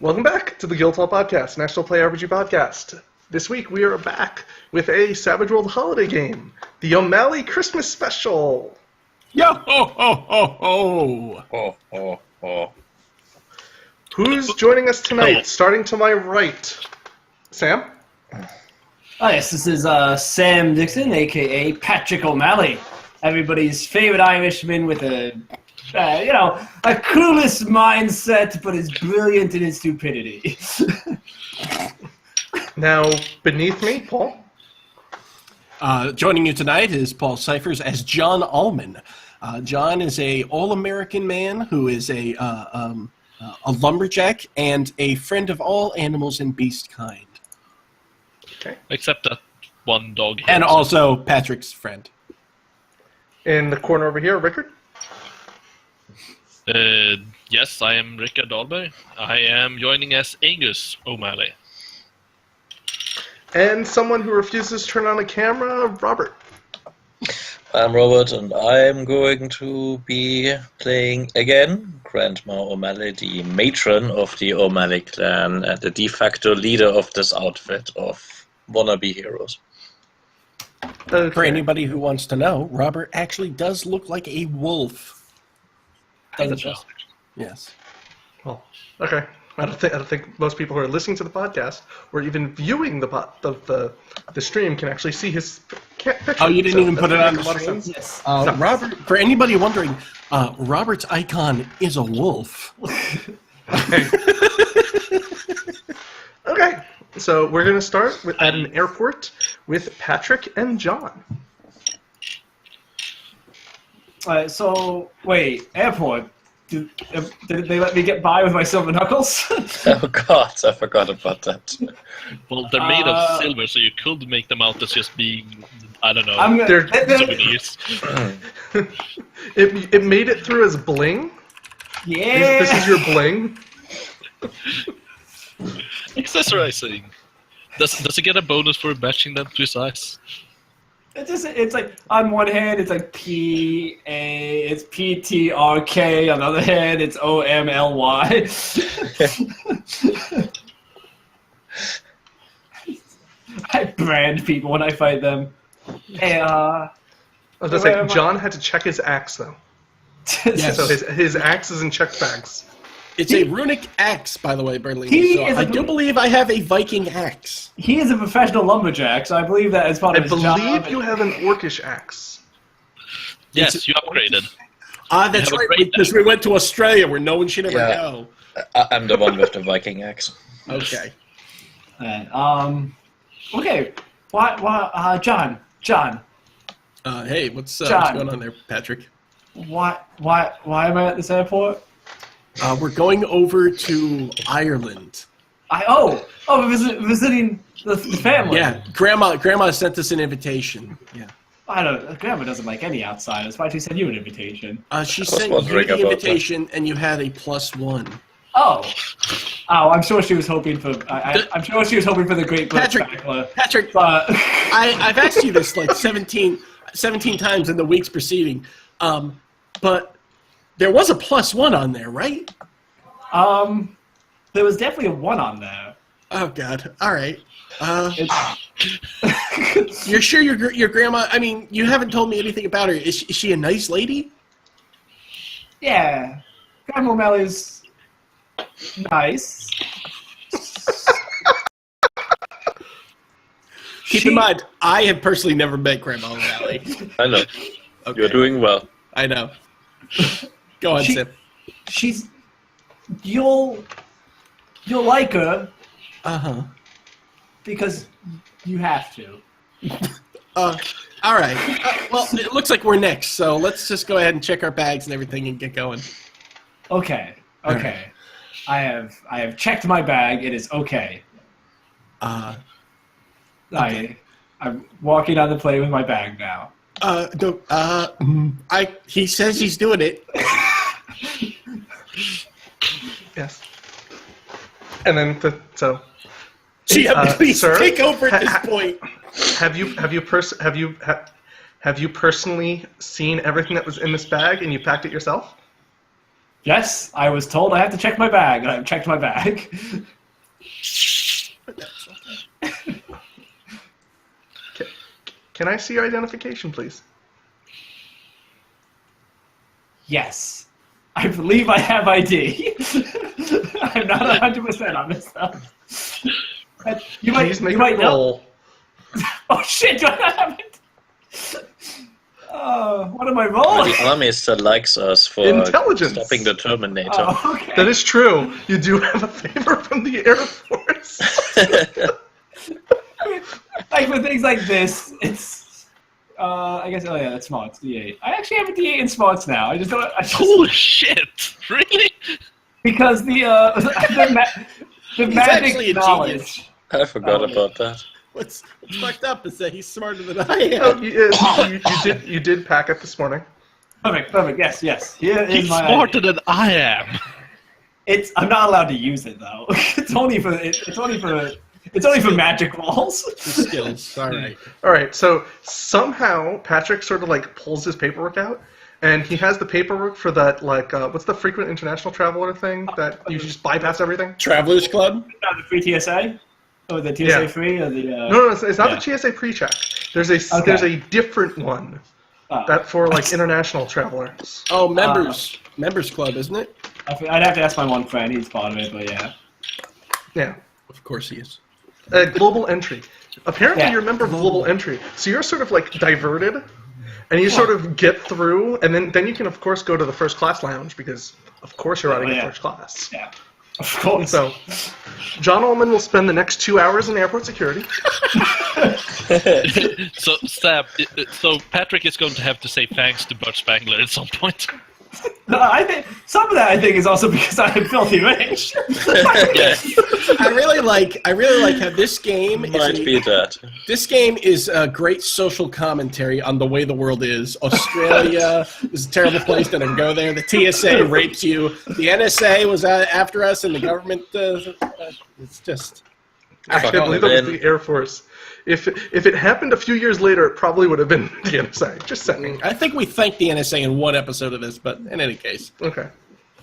Welcome back to the Guildhall Podcast, National Play RPG Podcast. This week we are back with a Savage World holiday game, the O'Malley Christmas Special. Yo ho ho ho ho! Oh, oh, oh. Who's joining us tonight? Starting to my right, Sam. Oh yes, this is Sam Dixon, aka Patrick O'Malley, everybody's favorite Irishman with a clueless mindset, but is brilliant in his stupidity. Now, beneath me, Paul. Joining you tonight is Paul Cyphers as John Allman. John is a all-American man who is a lumberjack and a friend of all animals and beast kind. Okay. Except that one dog. And also Patrick's friend. In the corner over here, Rickard. Yes, I am Rickard Dahlberg. I am joining as Angus O'Malley. And someone who refuses to turn on a camera, Robert. I'm Robert, and I'm going to be playing again Grandma O'Malley, the matron of the O'Malley clan and the de facto leader of this outfit of wannabe heroes. Okay. For anybody who wants to know, Robert actually does look like a wolf. Doesn't she? Yes. Well, okay. I don't think most people who are listening to the podcast or even viewing the stream can actually see his picture. Oh, you didn't even put it on the a lot of screen? sense. Yes. No. Robert, for anybody wondering, Robert's icon is a wolf. Okay, so we're going to start at an airport with Patrick and John. Wait, airport. Did they let me get by with my silver knuckles? Oh god, I forgot about that. Well, they're made of silver, so you could make them out as just being, I don't know, souvenirs. It made it through as bling. Yeah. This is your bling. Accessorizing. Does it get a bonus for matching them to his eyes? It's like on one hand it's like it's PTRK, on the other hand it's OMLY. I brand people when I fight them. Hey, I was gonna say, John had to check his axe though. Yes. So his axe is in check bags. It's a runic axe, by the way, Berlin. So I do believe I have a Viking axe. He is a professional lumberjack, so I believe that as part I of his job. believe you have an orcish axe. Yes, you upgraded. That's have a right, great because we went to Australia where no one should ever Yeah. go. I'm the one with the Viking axe. Okay. Okay. Why, John, Hey, what's John. going on there, Patrick? why am I at this airport? We're going over to Ireland. We're visiting the family. Yeah, Grandma sent us an invitation. Yeah. Grandma doesn't like any outsiders. Why she sent you an invitation? She was sent you wondering the about invitation, and you had a +1. Oh, I'm sure she was hoping for. I'm sure she was hoping for the great Patrick, Patrick, but I've asked you this like 17 times in the weeks preceding, but there was a +1 on there, right? there was definitely a 1 on there. Oh God! All right. You're sure your grandma? I mean, you haven't told me anything about her. Is she a nice lady? Yeah, Grandma O'Malley's nice. Keep in mind, I have personally never met Grandma O'Malley. I know. Okay. You're doing well. I know. Go on, Sim. You'll like her because you have to. All right. Well, it looks like we're next, so let's just go ahead and check our bags and everything and get going. Okay. Right. I have checked my bag. It is okay. Okay. I'm walking on the plane with my bag now. He says he's doing it. Yes. And then Please sir, take over at this point. Have you personally seen everything that was in this bag and you packed it yourself? Yes, I was told I have to check my bag, and I've checked my bag. Can I see your identification, please? Yes. I believe I have ID. I'm not 100% on this stuff. You Please make might a roll. Oh shit, do I not have it? What am I rolling? The army still likes us for Intelligence. stopping the Terminator. Oh, okay. That is true. You do have a favor from the Air Force. Like for things like this, it's I guess that's smarts, D8. I actually have a D8 in smarts now. I just don't. Holy shit! Really? Because the magic knowledge. I forgot about that. What's fucked up is that he's smarter than I am. Oh, you did pack it this morning. Perfect. Yes. Here is He's my smarter idea. than I am. I'm not allowed to use it though. It's only for magic rolls. Skills. All right. So somehow Patrick sort of like pulls his paperwork out, and he has the paperwork for that what's the frequent international traveler thing that you just bypass everything? Travelers Club. The free TSA. Or the TSA free, or the No, it's not the TSA pre-check. There's a different one that for like international travelers. Oh, members club, isn't it? I'd have to ask my one friend. He's part of it, but yeah. Yeah. Of course he is. Global entry. Apparently you're a member of Global Entry, so you're sort of like diverted, and you sort of get through, and then you can of course go to the first class lounge because of course you're riding in first class. Yeah. Of course. So, John Ullman will spend the next 2 hours in airport security. So Patrick is going to have to say thanks to Bud Spangler at some point. No, I think some of that is also because I am filthy rich. I really like how this game This game is a great social commentary on the way the world is. Australia is a terrible place. Don't ever go there. The TSA rapes you. The NSA was after us, and the government. It's just. Actually, I believe that was the Air Force. If it happened a few years later, it probably would have been the NSA. Just saying. I think we thanked the NSA in one episode of this, but in any case. Okay.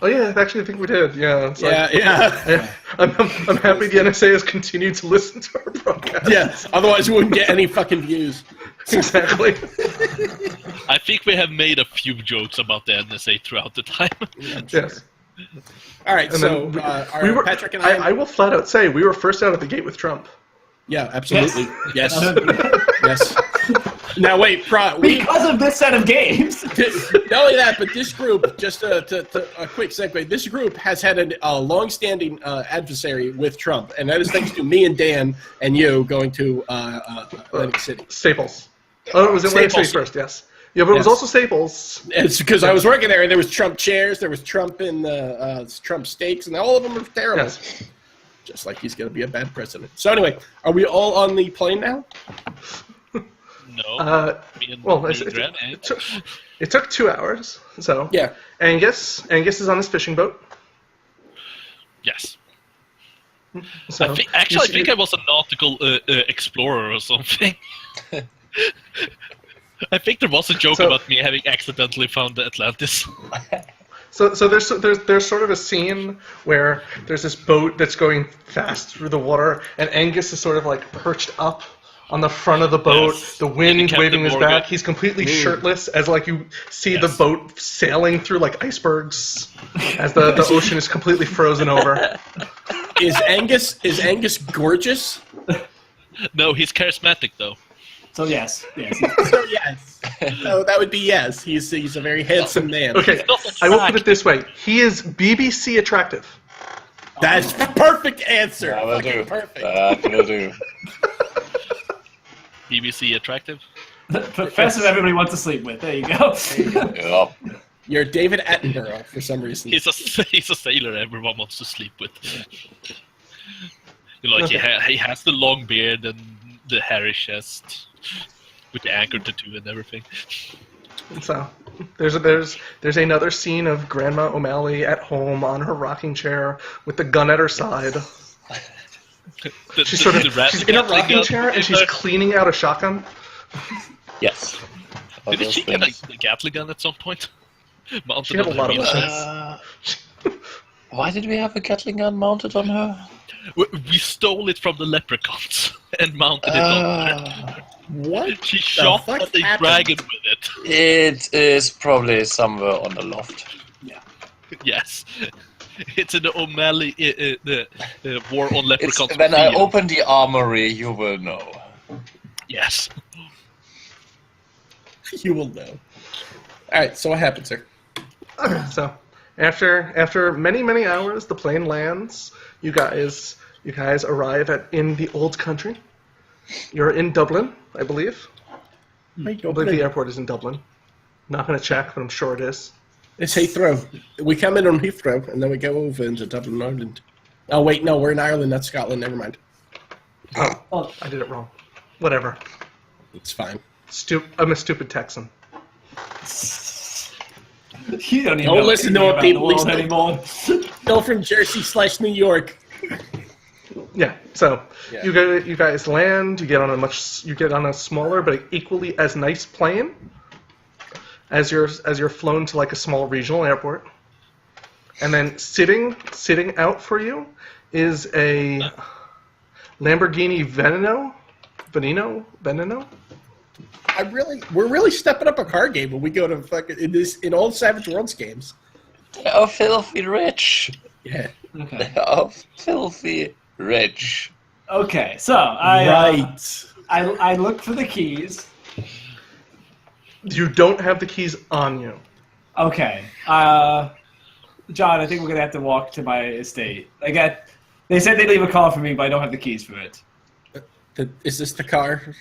Oh yeah, actually, I think we did. Yeah. Yeah. I'm happy the NSA has continued to listen to our broadcast. Yeah. Otherwise, we wouldn't get any fucking views. Exactly. I think we have made a few jokes about the NSA throughout the time. Yes. All right. And so Patrick and I will flat out say we were first out of the gate with Trump. Yeah, absolutely. Yes. Yes. Now wait, because of this set of games. Not only that, but this group, just a quick segue, this group has had a long-standing adversary with Trump, and that is thanks to me and Dan and you going to Atlantic City. Staples. Oh, it was Atlantic City first, yes. Yeah, but it was also Staples. It's because I was working there, and there was Trump chairs, there was Trump in Trump steaks, and all of them were terrible. Yes. Just like he's going to be a bad president. So anyway, are we all on the plane now? No. It took 2 hours. So yeah, Angus is on his fishing boat. Yes. So, I think I was a nautical explorer or something. I think there was a joke about me having accidentally found the Atlantis. So there's sort of a scene where there's this boat that's going fast through the water, and Angus is sort of like perched up on the front of the boat, the wind waving his back. He's completely shirtless as like you see the boat sailing through like icebergs as the ocean is completely frozen over. Is Angus gorgeous? No, he's charismatic though. So yes. So yes. No, that would be yes. He's a very handsome man. Okay, I will put it this way: he is BBC attractive. That's perfect answer. That will do. Perfect. That will do. BBC attractive. The professor everybody wants to sleep with. There you go. Yep. You're David Attenborough for some reason. He's a sailor everyone wants to sleep with. He has the long beard and the hairy chest with the anchor tattoo and everything. So there's another scene of Grandma O'Malley at home on her rocking chair with the gun at her side. She's in a rocking chair and she's cleaning out a shotgun. Yes. Did she get a Gatling gun at some point? She had a lot of weapons. Why did we have a Gatling gun mounted on her? We stole it from the leprechauns and mounted it on her. What? She shot at the dragon with it. It is probably somewhere on the loft. Yeah. Yes. It's in the O'Malley the War on Leprechauns. When I open the armory, you will know. Yes. You will know. All right. So what happens, sir? So, after many hours, the plane lands. You guys arrive in the old country. You're in Dublin, I believe. I believe the airport is in Dublin. Not going to check, but I'm sure it is. It's Heathrow. We come in on Heathrow, and then we go over into Dublin, Ireland. Oh, wait, no, we're in Ireland. That's Scotland. Never mind. Oh, I did it wrong. Whatever. It's fine. I'm a stupid Texan. You don't even listen to what people anymore. Go from Jersey/New York. Yeah. So you guys land. You get on a smaller but equally as nice plane. As you're flown to like a small regional airport, and then sitting out for you is a Lamborghini Veneno. We're really stepping up our car game when we go to fucking in old Savage Worlds games. They are filthy rich. Yeah. Okay. They are filthy rich. Okay, so I look for the keys. You don't have the keys on you. Okay. John, I think we're gonna have to walk to my estate. They said they'd leave a car for me, but I don't have the keys for it. Is this the car?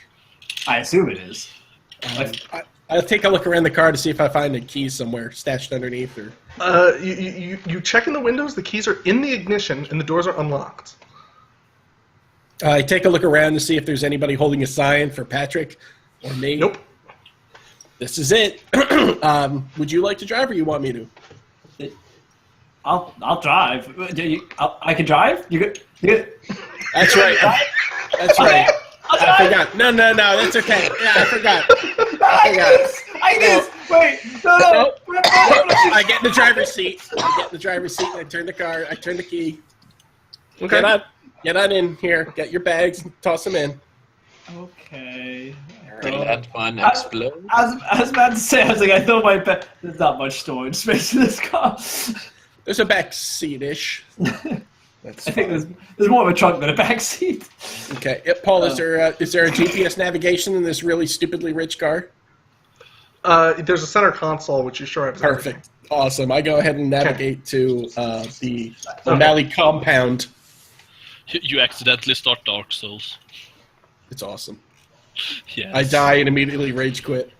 I assume it is. I'll take a look around the car to see if I find a key somewhere stashed underneath. Or you check in the windows. The keys are in the ignition, and the doors are unlocked. I take a look around to see if there's anybody holding a sign for Patrick or me. Nope. This is it. Would you like to drive, or you want me to? I'll drive. I can drive. You good? That's right. That's right. I forgot. No. That's okay. Yeah, I forgot. I guess. Wait. No. I get in the driver's seat. And I turn the car. I turn the key. Okay. Get on in here. Get your bags. And toss them in. Okay. The landmine explode. I was about to say, I was like, I thought my bag. There's not much storage space in this car. There's a back seat-ish. I think there's more of a trunk than a back seat. Okay. Paul, is there a GPS navigation in this really stupidly rich car? There's a center console, which you sure have. Perfect. Awesome. I go ahead and navigate to the O'Malley compound. You accidentally start Dark Souls. It's awesome. Yes. I die and immediately rage quit.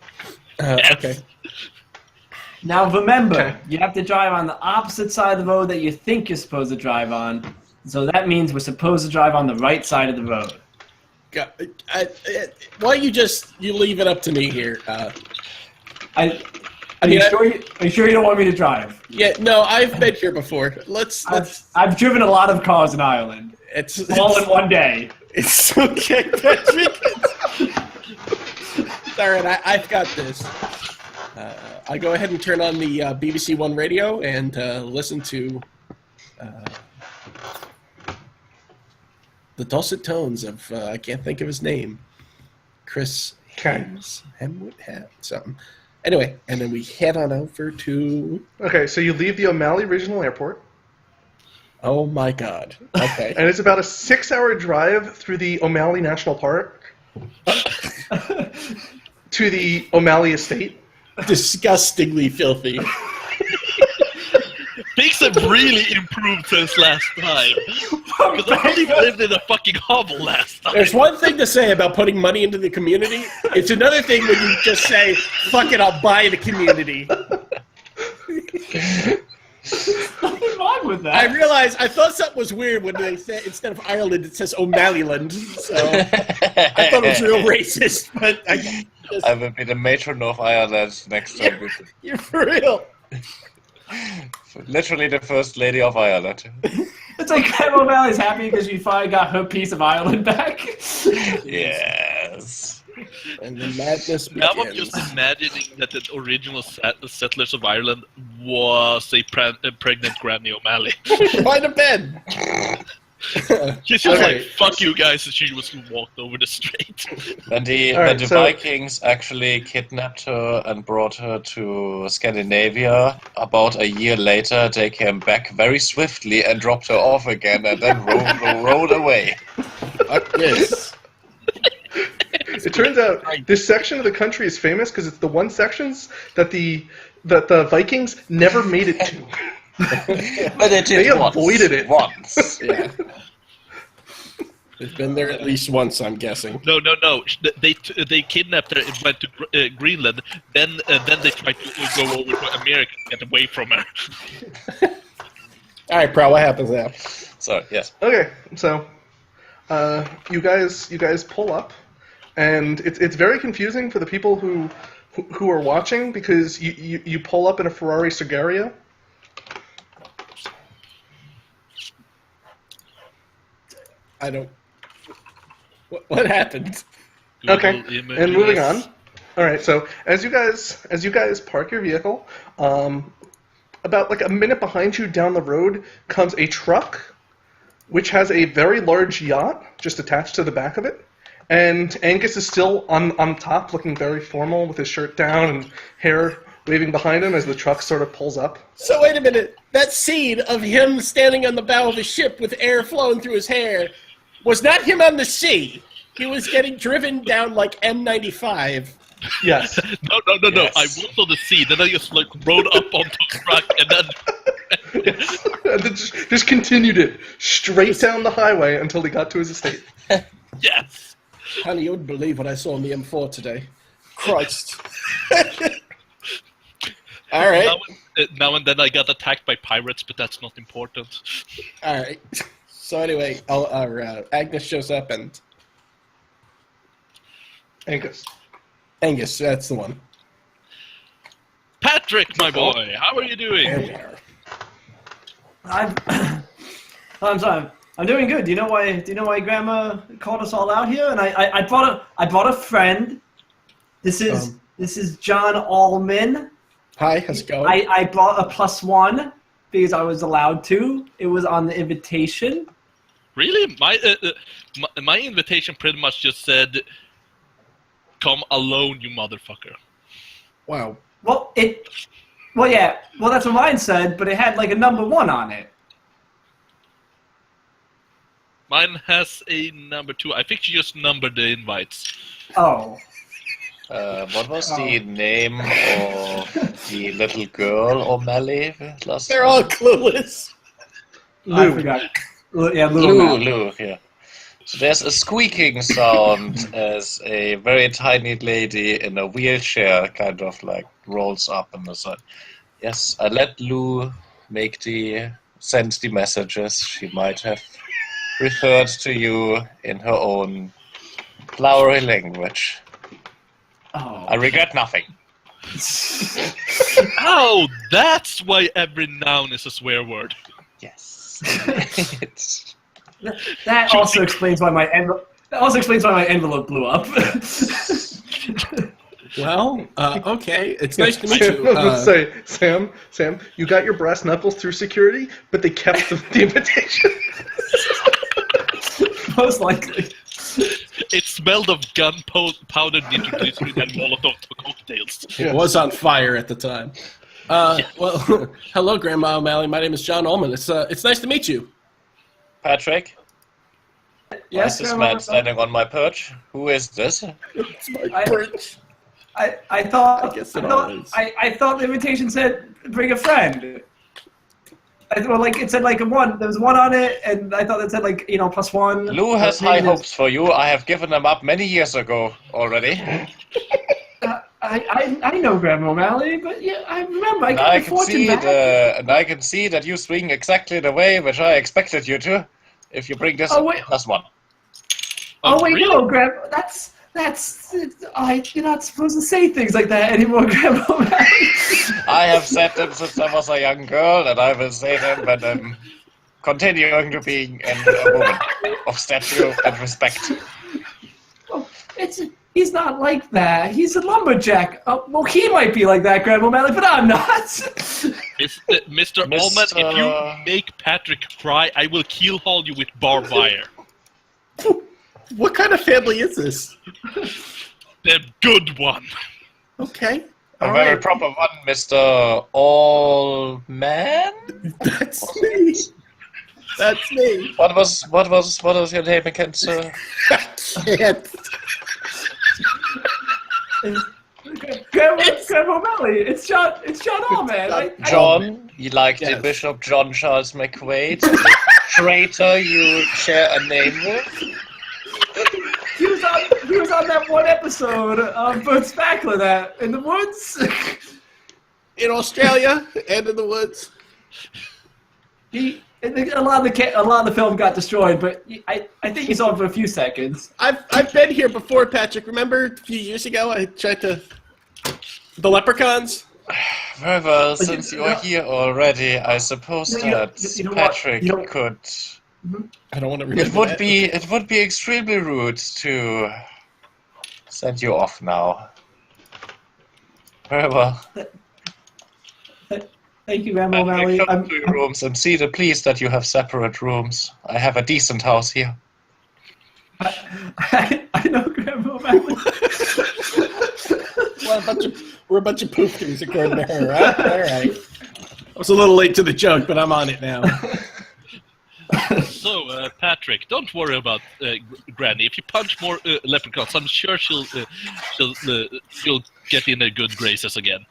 Yes. Okay. Now remember, you have to drive on the opposite side of the road that you think you're supposed to drive on. So that means we're supposed to drive on the right side of the road. Why don't you leave it up to me here? Are you sure you don't want me to drive? Yeah, no, I've been here before. I've driven a lot of cars in Ireland. It's all in one day. It's okay, Patrick. All right, I've got this. I go ahead and turn on the BBC One radio and listen to the dulcet tones of I can't think of his name, Chris Hemwood, something. Anyway, and then we head on over to. Okay, so you leave the O'Malley Regional Airport. Oh my God! Okay, and it's about a 6-hour drive through the O'Malley National Park to the O'Malley Estate. Disgustingly filthy. Things have really improved since last time. Because I only lived in a fucking hovel last time. There's one thing to say about putting money into the community. It's another thing when you just say, fuck it, I'll buy the community. What's wrong with that? I thought something was weird when they said, instead of Ireland, it says O'Malleyland. So I thought it was real racist, but I will be the matron of Ireland next time. You're for real. Literally the first lady of Ireland. It's like Grandma O'Malley's happy because she finally got her piece of Ireland back. Yes. And the madness begins. Now I'm just imagining that the original settlers of Ireland was a pregnant Granny O'Malley. By the bed. She's just like, fuck you guys, and she just walked over the street. When the Vikings actually kidnapped her and brought her to Scandinavia, about a year later they came back very swiftly and dropped her off again and then rode away. Yes. It turns out this section of the country is famous because it's the one sections that the Vikings never made it to. But they avoided it once. Yeah. They've been there at least once, I'm guessing. No. They kidnapped her and went to Greenland. Then they tried to go over to America and get away from her. All right, Pro. What happens now? So yes. Okay, so you guys pull up, and it's very confusing for the people who are watching because you pull up in a Ferrari Sugaria. I don't. What happened? Okay, and moving on. All right, so as you guys park your vehicle, about like a minute behind you down the road comes a truck, which has a very large yacht just attached to the back of it, and Angus is still on top, looking very formal with his shirt down and hair waving behind him as the truck sort of pulls up. So wait a minute. That scene of him standing on the bow of a ship with air flowing through his hair was not him on the sea. He was getting driven down like M95. Yes. No. Yes. I was on the sea. Then I just like rode up onto the truck and then. And then just continued it straight down the highway until he got to his estate. Yes. Honey, you wouldn't believe what I saw on the M4 today. Christ. All right. Now and then I got attacked by pirates, but that's not important. All right. So anyway, Agnes shows up and... Angus, that's the one. Patrick, my boy, how are you doing? There we are. I'm sorry. I'm doing good. Do you know why Grandma called us all out here? And I brought a friend. This is John Allman. Hi, how's it going? I brought a +1 because I was allowed to. It was on the invitation. Really? My invitation pretty much just said, "Come alone, you motherfucker." Wow. Well, yeah. Well, that's what mine said, but it had like a number 1 on it. Mine has a number 2. I think you just numbered the invites. Oh. What was the name of the little girl O'Malley? They're all clueless. Lou. I forgot. Yeah, Lou, yeah. So there's a squeaking sound as a very tiny lady in a wheelchair kind of like rolls up on the side. Yes, I let Lou send the messages. She might have referred to you in her own flowery language. Oh. I regret nothing. Oh, that's why every noun is a swear word. Yes. That also explains why my envelope blew up. Well, okay. It's nice to meet you. Let's say, Sam, you got your brass knuckles through security, but they kept the invitation. Most likely. It smelled of gunpowder, nitroglycerin, and Molotov cocktails. It was on fire at the time. Well, hello, Grandma O'Malley. My name is John Ullman. It's nice to meet you. Patrick? Yes, this man standing on my perch. Who is this? It's my perch. I thought the invitation said bring a friend. It said like a 1. There was 1 on it, and I thought it said like +1. Lou has high hopes for you. I have given them up many years ago already. I know Grandma O'Malley, but yeah, I remember. I can see that you swing exactly the way which I expected you to. If you bring this +1. Oh wait, really? no, Grandma. You're not supposed to say things like that anymore, Grandma O'Malley. I have said them since I was a young girl, and I will say them when I'm continuing to be a woman of stature and respect. Oh, he's not like that. He's a lumberjack. Well, he might be like that, Grandma O'Malley, but I'm not. Mr. Allman, if you make Patrick cry, I will keel-haul you with barbed wire. What kind of family is this? The good one. Okay. A very proper one, Mr. Allman? That's me. That's me. What was your name again, sir? I can't. Grandma O'Malley, it's John Allman. Right? John, you like Yes. the Bishop John Charles McQuaid, the traitor you share a name with? He was on that one episode of Boots Backler that in the woods. In Australia and in the woods. A lot of the film got destroyed, but I think he's on for a few seconds. I've been here before, Patrick. Remember a few years ago I tried to... The leprechauns? Very well, since you're here already, I suppose that Patrick could... I don't want to remember It would be extremely rude to send you off now. Very well. Thank you, Grandma O'Malley. Come to your rooms and see please that you have separate rooms. I have a decent house here. I know Grandma O'Malley. Well, we're a bunch of poofers, according to her, right? All right. I was a little late to the joke, but I'm on it now. So, Patrick, don't worry about Granny. If you punch more leprechauns, I'm sure she'll get in her good graces again.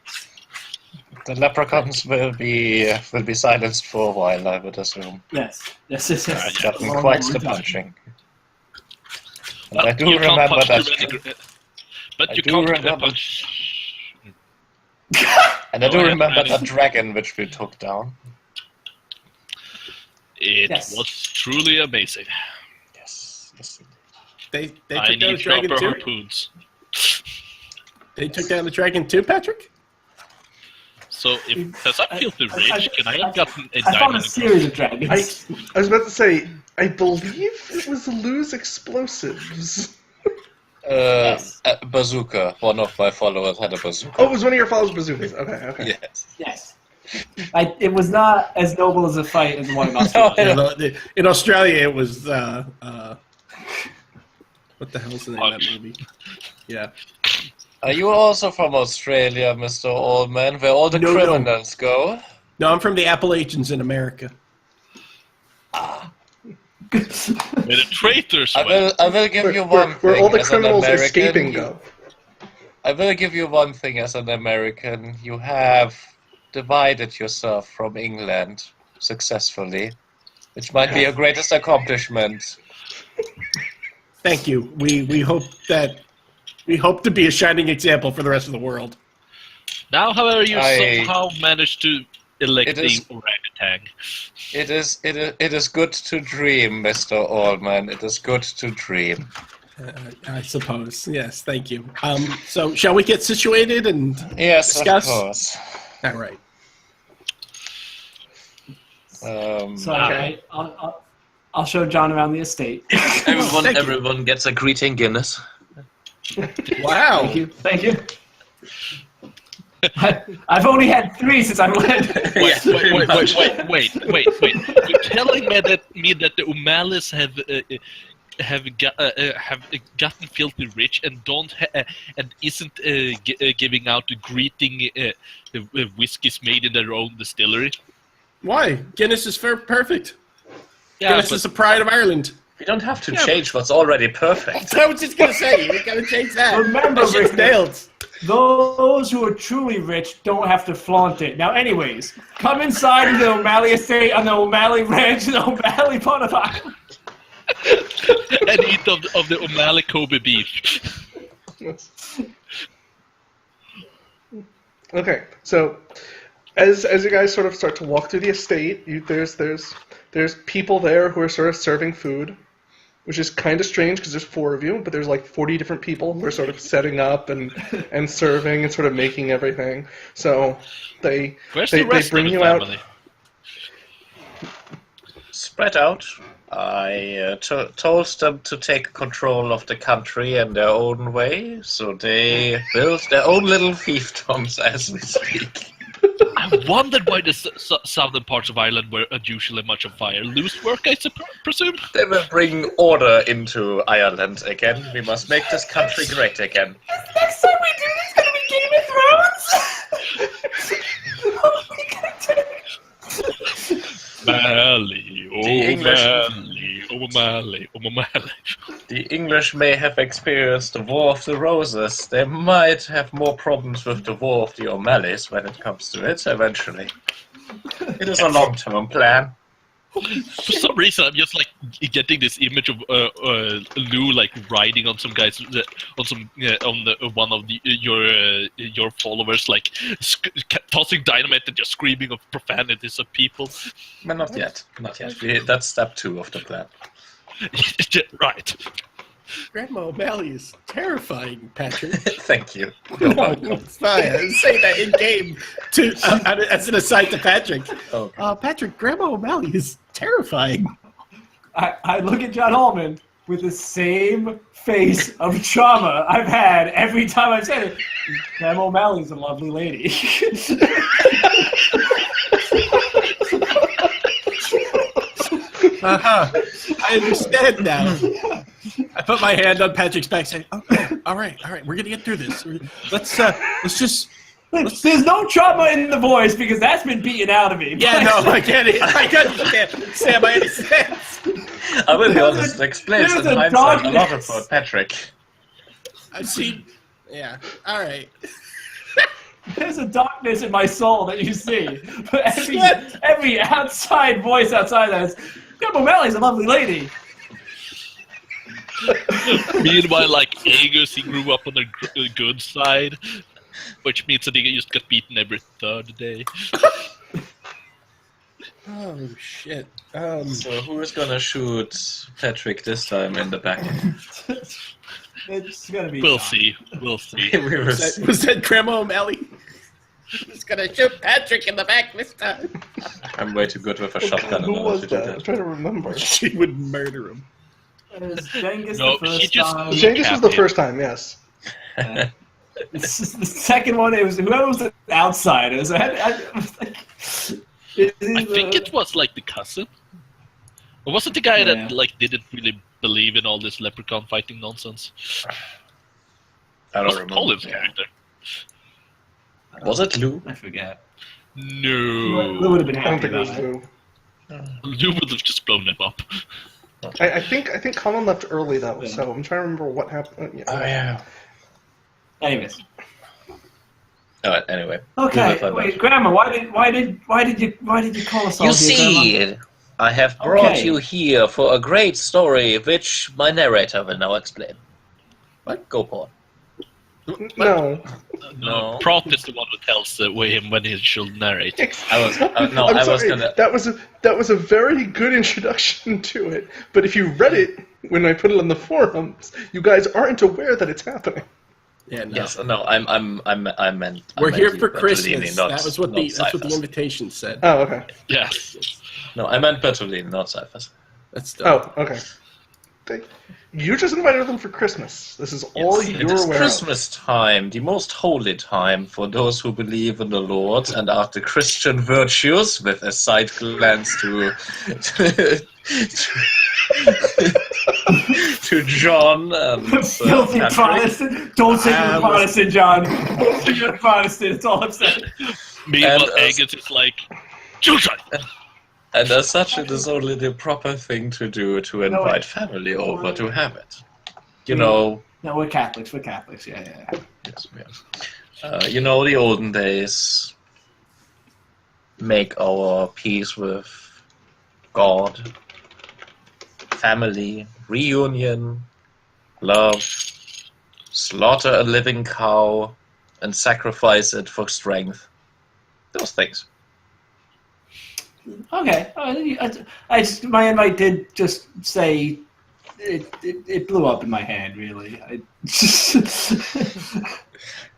The leprechauns will be silenced for a while, I would assume. Yes. Gotten quite the punching. And I do You can't remember punch that. too many but I you do can't remember- punch. And I do Go ahead, remember Manny. that dragon which we took down. It Yes. was truly amazing. Yes. They I took down the need dragon proper too? harpoons. They took down the dragon too, Patrick? So, because I'm filthy rich, can I have gotten a I found a diamond? series of dragons. I was about to say, I believe it was Lou's explosives. Bazooka. One of my followers had a bazooka. Oh, it was one of your followers' bazookas. Okay. Yes. Yes. It was not as noble as a fight as the one in Australia. Yeah, in Australia, it was... what the hell's the name of that movie? Yeah. Are you also from Australia, Mr. Allman, where all the No. criminals go? No, I'm from the Appalachians in America. Where the traitors I went. will give you one Where thing all the as an criminals American. escaping go. I will give you one thing as an American. You have divided yourself from England successfully, which might be your greatest accomplishment. Thank you. We hope to be a shining example for the rest of the world. Now, however, you I- somehow managed to elect It the is- orangutan. It is good to dream, Mr. Allman. It is good to dream. I suppose. Yes, thank you. So shall we get situated and Yes, discuss? of course. All right. So I'll show John around the estate. Everyone gets a greeting, Guinness. Wow. Thank you. I've only had 3 since I've led. Wait. You're telling me that the O'Malleys have gotten filthy rich and and isn't giving out the greeting whiskeys made in their own distillery? Why? Guinness is perfect. Yeah, Guinness is the pride of Ireland. We don't have to change what's already perfect. I was just gonna say, we gotta change that. Remember, that shit's Rick, nailed. those who are truly rich don't have to flaunt it. Now, anyways, come inside of the O'Malley estate on the O'Malley Ranch in the O'Malley part of Ireland. And eat of the O'Malley Kobe beef. Okay, so as you guys sort of start to walk through the estate, there's people there who are sort of serving food, which is kind of strange because there's 4 of you, but there's like 40 different people who are sort of setting up and serving and sort of making everything. So they bring you out. Spread out. I told them to take control of the country in their own way, so they built their own little fiefdoms as we speak. I I wondered why the southern parts of Ireland were unusually much on fire. Loose work, I presume? They will bring order into Ireland again. We must make this country great again. Next time we do this, gonna be Game of Thrones. Mally, Mally. The English may have experienced the War of the Roses. They might have more problems with the War of the O'Malleys when it comes to it eventually. It is a long-term plan. For some reason, I'm just like getting this image of Lou like riding on some guys on one of your followers, like tossing dynamite and just screaming of profanities of people. But not yet. That's step 2 of the plan. Right. Grandma O'Malley is terrifying, Patrick. Thank you. No, it's fine. I didn't say that in game as an aside to Patrick. Okay. Patrick, Grandma O'Malley is terrifying. I look at John Allman with the same face of trauma I've had every time I've said it. Grandma O'Malley's a lovely lady. I understand now. I put my hand on Patrick's back, saying, "Okay, all right, we're gonna get through this. Let's just." There's no trauma in the voice because that's been beaten out of me. Yeah, no, I get it. I understand. Sam, I understand. I will be honest, it explains in hindsight a lot about Patrick. I've seen. Yeah, all right. There's a darkness in my soul that you see. But every outside voice outside that is, Grandma O'Malley's a lovely lady. Meanwhile, like Agus, he grew up on the good side, which means that he just got beaten every third day. Oh shit! So who is gonna shoot Patrick this time in the back? It's gonna be. We'll John. see. We'll see. Was that Grandma O'Malley? He's gonna shoot Patrick in the back this time. I'm way too good with a shotgun. Who was that? I'm trying to remember. She would murder him. Genghis No, the first he just- time. Genghis was the first time, yes. The second one, it was whoever was the outsiders. I was like, I think it was like the cousin. Or was it the guy that like didn't really believe in all this leprechaun fighting nonsense? I don't Was remember. Colin's character? Was it Lou? I forget. No. Lou would have been I don't happy think it was about it. Lou. Lou would have just blown him up. I think Colin left early though, so I'm trying to remember what happened. Oh yeah. Anyways. Alright, anyway. Okay, wait, Grandma, why did you call us all You here, Grandma? see, I have brought Okay. you here for a great story, which my narrator will now explain. What? Go, Paul. No. No. No. Prot is the one who tells him when he should narrate. I was sorry, gonna. That was a very good introduction to it. But if you read it when I put it on the forums, you guys aren't aware that it's happening. Yeah, no. Yes, no, I meant. We're here you, for Bertolini, Christmas. not- That's what not the Cyphers. invitation said. Oh, okay. Yes. No, I meant Bertolini, not Cyphers. That's dumb. Oh, okay. You just invited them for Christmas. This is all Yes, it you're is aware Christmas time, the most holy time for those who believe in the Lord and are the Christian virtues, with a side glance to John and Filthy Patrick. Protestant. Don't say you're a Protestant, John. Don't say you're a Protestant. It's all I'm saying. Meanwhile, And, Agus is like, Suicide! And as such, it is only the proper thing to do to invite family over to have it. You know, No, we're Catholics. We're Catholics. Yeah. yes, you know, the olden days, make our peace with God, family, reunion, love, slaughter a living cow, and sacrifice it for strength. Those things. Okay. My invite did just say it blew up in my hand. Really.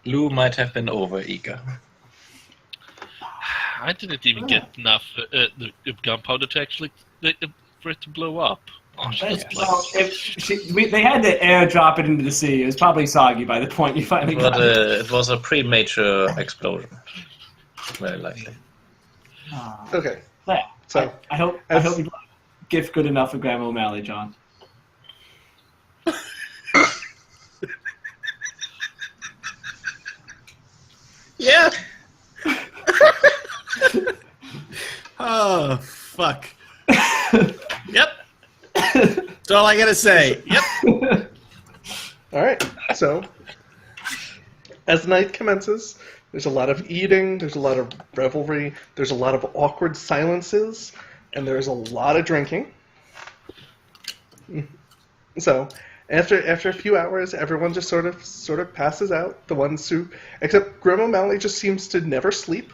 Lou might have been over-eager. I didn't even get enough gunpowder to actually for it to blow up. Oh, just like, Well, they had to airdrop it into the sea. It was probably soggy by the point you finally got But it. it was a premature explosion. Very likely. Okay. Yeah. So I hope you like gift good enough for Grandma O'Malley, John. Yeah. Oh, fuck. Yep. That's all I gotta say. Yep. All right. So as the night commences, there's a lot of eating, there's a lot of revelry, there's a lot of awkward silences, and there's a lot of drinking. So after a few hours, everyone just sort of passes out. The ones who, except Grandma O'Malley, just seems to never sleep.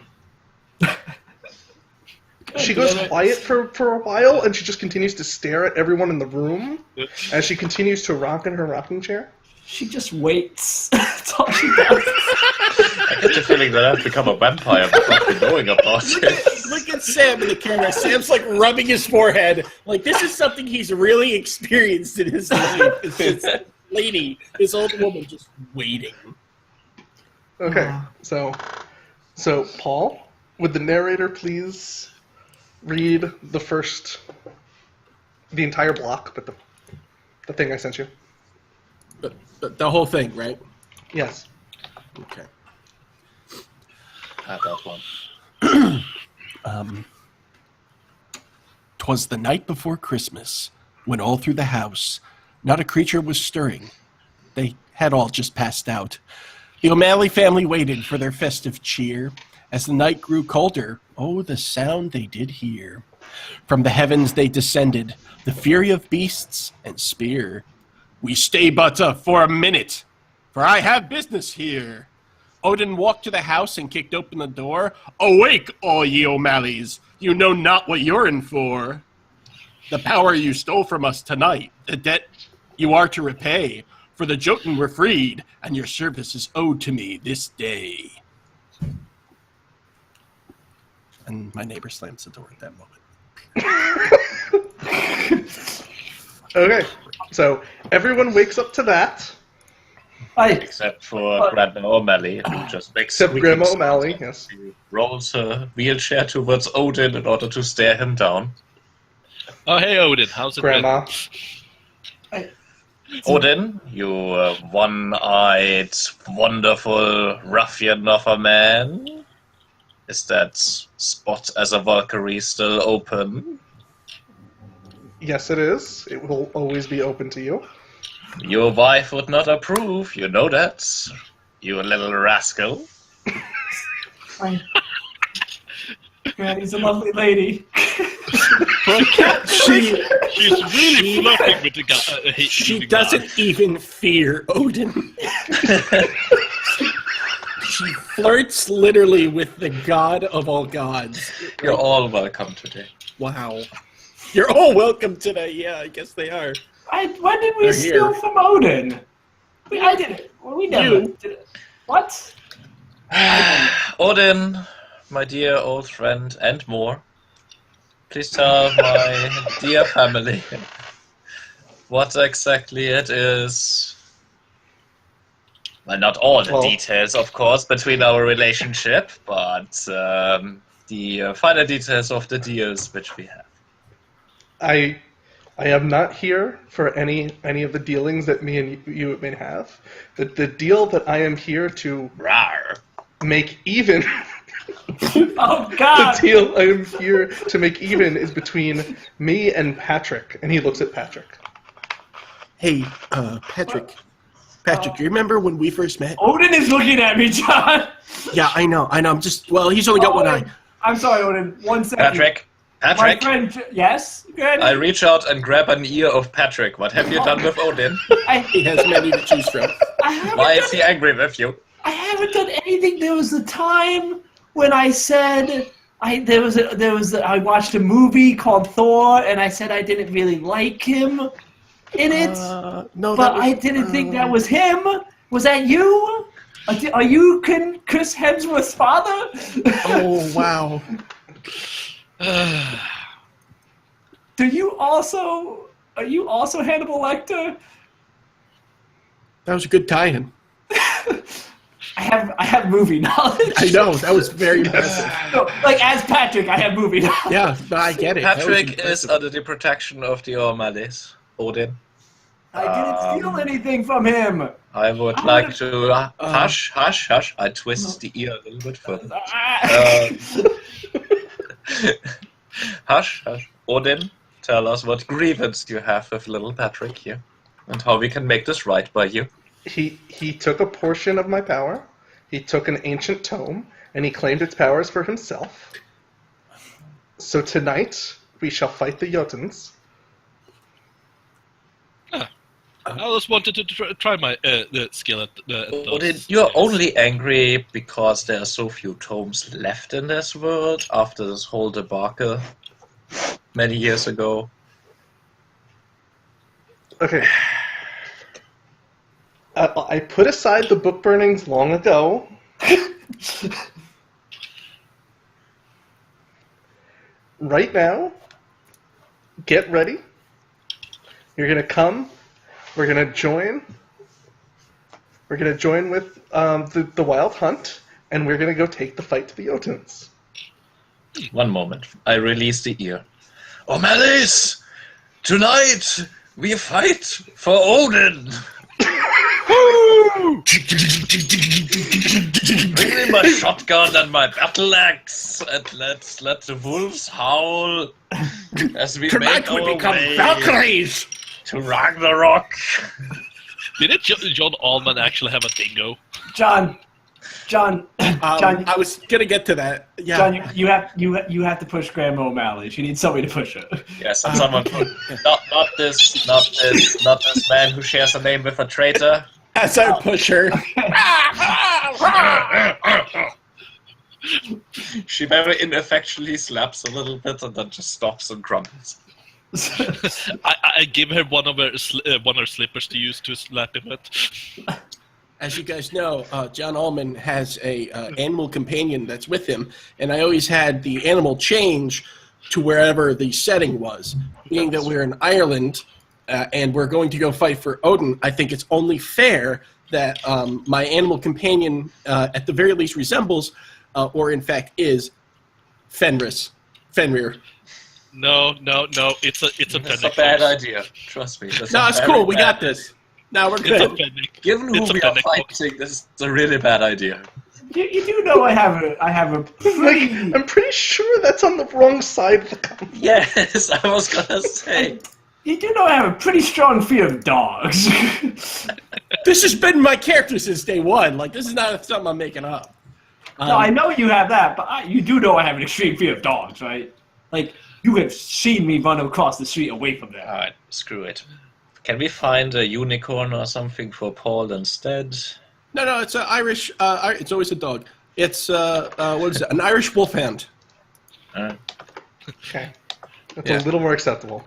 She goes quiet for a while, and she just continues to stare at everyone in the room as she continues to rock in her rocking chair. She just waits. That's all she does. I get the feeling that I've become a vampire without knowing about it. Look at Sam in the camera. Sam's like rubbing his forehead. Like this is something he's really experienced in his life. It's this lady, this old woman just waiting. Okay, so Paul, would the narrator please read the entire block, but the thing I sent you? The whole thing, right? Yes. Okay. Had that one. 'Twas the night before Christmas, when all through the house not a creature was stirring. They had all just passed out. The O'Malley family waited for their festive cheer. As the night grew colder, oh, the sound they did hear. From the heavens they descended, the fury of beasts and spear. We stay but for a minute, for I have business here. Odin walked to the house and kicked open the door. Awake, all ye O'Malleys, you know not what you're in for. The power you stole from us tonight, the debt you are to repay. For the Jotun were freed, and your service is owed to me this day. And my neighbor slams the door at that moment. Okay, so everyone wakes up to that. Except for Grandma O'Malley, who just makes Except Grandma O'Malley, yes. She rolls her wheelchair towards Odin in order to stare him down. Oh, hey, Odin. How's it Grandma. Odin, you one-eyed, wonderful ruffian of a man. Is that spot as a Valkyrie still open? Yes, it is. It will always be open to you. Your wife would not approve, you know that. You little rascal. Granny's a lovely lady. She's really flirting with the guy. She doesn't even fear Odin. She flirts literally with the god of all gods. You're all welcome today. Wow. You're all welcome today. Yeah, I guess they are. When did we steal from Odin? I did it. Well, we never did it. What? Odin, my dear old friend, and more. Please tell my dear family what exactly it is. Well, not all the details, of course, between our relationship, but the finer details of the deals which we have. I am not here for any of the dealings that me and you may have. The deal that I am here to make even. Oh God! The deal I am here to make even is between me and Patrick, and he looks at Patrick. Hey, Patrick. Patrick, you remember when we first met? Odin is looking at me, John. Yeah, I know. I'm just. Well, he's only got one eye. I'm sorry, Odin. 1 second. Patrick. My friend, yes? Good. I reach out and grab an ear of Patrick. What have you done with Odin? He has many to choose from. Why is he angry with you? I haven't done anything. There was a time when I said I watched a movie called Thor, and I said I didn't really like him in it. No, but I didn't think that was him. Was that you? Are you Chris Hemsworth's father? Oh wow. Are you also Hannibal Lecter? That was a good tie-in. I have movie knowledge. I know, that was very impressive. No, like, as Patrick, I have movie knowledge. Yeah, no, I get it. That was Patrick is impressive. under the protection of the O'Malley's. Odin. I didn't steal anything from him. I would like to hush. I twist the ear a little bit further. Hush. Odin, tell us what grievance you have with little Patrick here, and how we can make this right by you. He took a portion of my power. He took an ancient tome, and he claimed its powers for himself. So tonight we shall fight the Jotuns. I always wanted to try my the skill at those. Odin, you're only angry because there are so few tomes left in this world after this whole debacle many years ago. Okay. I put aside the book burnings long ago. Right now, get ready. You're gonna come. We're gonna join. We're gonna join with the Wild Hunt, and we're gonna go take the fight to the Jotuns. One moment. I release the ear. O'Malley's! Tonight we fight for Odin! Bring me my shotgun and my battle axe, and let's let the wolves howl as we make our way Valkyries! to Ragnarok. Didn't John Allman actually have a dingo? John, I was gonna get to that. Yeah. John, you have to push Grandma O'Malley. She needs somebody to push her. Yes, and someone put not this man who shares a name with a traitor. As I push her. She very ineffectually slaps a little bit and then just stops and grumbles. I give her one of her slippers to use to slap him with. As you guys know, John Allman has a animal companion that's with him, and I always had the animal change to wherever the setting was. Being that we're in Ireland and we're going to go fight for Odin, I think it's only fair that my animal companion, at the very least, resembles, or in fact is, Fenrir. No, it's a It's a bad idea. Trust me. No, it's cool. We got this. Now we're It's a good. fennec. Given who It's a we are fennec. fighting, this is a really bad idea. You do know I have a pretty. I'm pretty sure that's on the wrong side of the conflict. Yes, I was gonna say. You do know I have a pretty strong fear of dogs. This has been my character since day one. Like, this is not something I'm making up. No, I know you have that, but you do know I have an extreme fear of dogs, right? Like, you have seen me run across the street away from them. Alright, screw it. Can we find a unicorn or something for Paul instead? No, it's an Irish. It's always a dog. It's what is it? An Irish wolfhound. Alright. Okay. That's Yeah. a little more acceptable.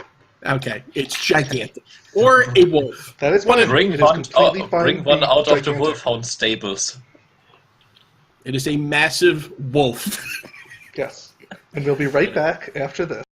Okay, it's gigantic. Or a wolf. That is one. Bring It is one, completely fine bring one being out of the gigantic. wolfhound stables. It is a massive wolf. Yes. And we'll be right back after this.